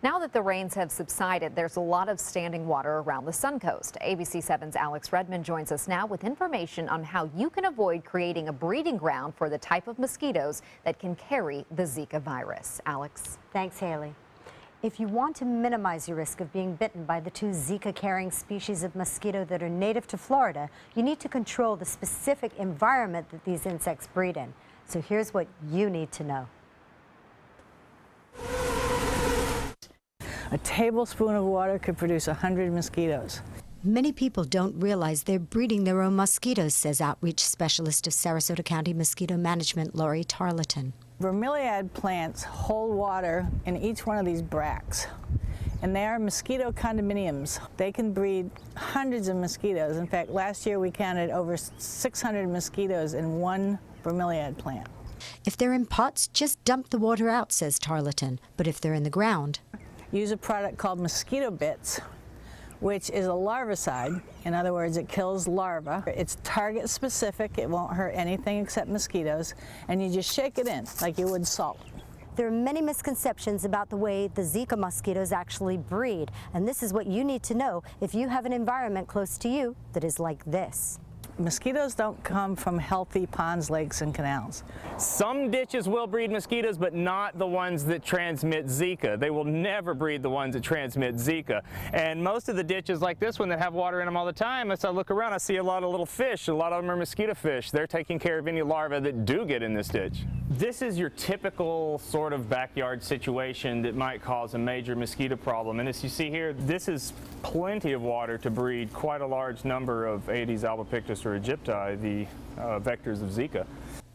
Now that the rains have subsided, there's a lot of standing water around the Suncoast. ABC 7's Alex Redmond joins us now with information on how you can avoid creating a breeding ground for the type of mosquitoes that can carry the Zika virus. Alex. Thanks, Haley. If you want to minimize your risk of being bitten by the two Zika-carrying species of mosquito that are native to Florida, you need to control the specific environment that these insects breed in. So here's what you need to know. A tablespoon of water could produce 100 mosquitoes. Many people don't realize they're breeding their own mosquitoes, says outreach specialist of Sarasota County Mosquito Management, Lori Tarleton. Bromeliad plants hold water in each one of these bracts, and they are mosquito condominiums. They can breed hundreds of mosquitoes. In fact, last year we counted over 600 mosquitoes in one bromeliad plant. If they're in pots, just dump the water out, says Tarleton. But if they're in the ground, use a product called Mosquito Bits, which is a larvicide. In other words, it kills larvae. It's target specific. It won't hurt anything except mosquitoes. And you just shake it in like you would salt. there are many misconceptions about the way the Zika mosquitoes actually breed. And this is what you need to know if you have an environment close to you that is like this. Mosquitoes don't come from healthy ponds, lakes, and canals. Some ditches will breed mosquitoes, but not the ones that transmit Zika. They will never breed the ones that transmit Zika. And most of the ditches like this one that have water in them all the time, as I look around, I see a lot of little fish. A lot of them are mosquito fish. They're taking care of any larvae that do get in this ditch. This is your typical sort of backyard situation that might cause a major mosquito problem. And as you see here, this is plenty of water to breed quite a large number of Aedes albopictus or aegypti, the vectors of Zika.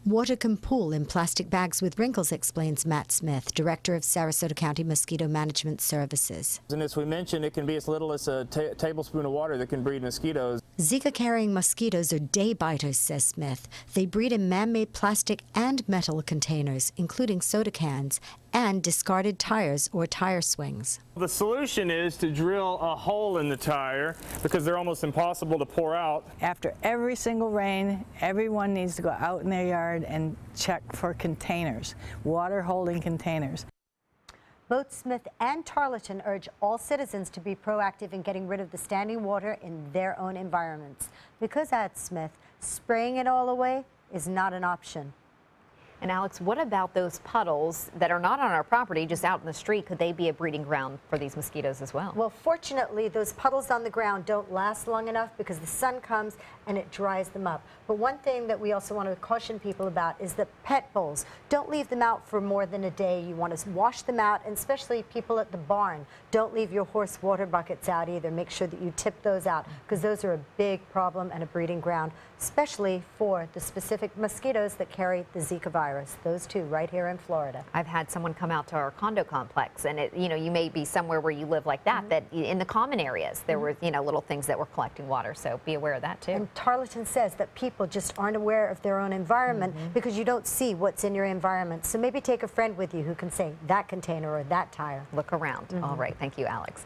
Water can pool in plastic bags with wrinkles, explains Matt Smith, director of Sarasota County Mosquito Management Services. And as we mentioned, it can be as little as a tablespoon of water that can breed mosquitoes. Zika-carrying mosquitoes are day biters, says Smith. They breed in man-made plastic and metal containers, including soda cans, and discarded tires or tire swings. The solution is to drill a hole in the tire because they're almost impossible to pour out. After every single rain, everyone needs to go out in their yard and check for containers, water-holding containers. Both Smith and Tarleton urge all citizens to be proactive in getting rid of the standing water in their own environments. Because, adds Smith, spraying it all away is not an option. And Alex, what about those puddles that are not on our property, just out in the street? Could they be a breeding ground for these mosquitoes as well? Well, fortunately, those puddles on the ground don't last long enough because the sun comes and it dries them up. But one thing that we also want to caution people about is that pet bowls, don't leave them out for more than a day. You want to wash them out, and especially people at the barn, don't leave your horse water buckets out either. Make sure that you tip those out because those are a big problem and a breeding ground, especially for the specific mosquitoes that carry the Zika virus. Those two right here in Florida. I've had someone come out to our condo complex, and you may be somewhere where you live like that, that in the common areas there were little things that were collecting water, so be aware of that too. And Tarleton says that people just aren't aware of their own environment because you don't see what's in your environment. So maybe take a friend with you who can say that container or that tire. Look around. All right, thank you, Alex.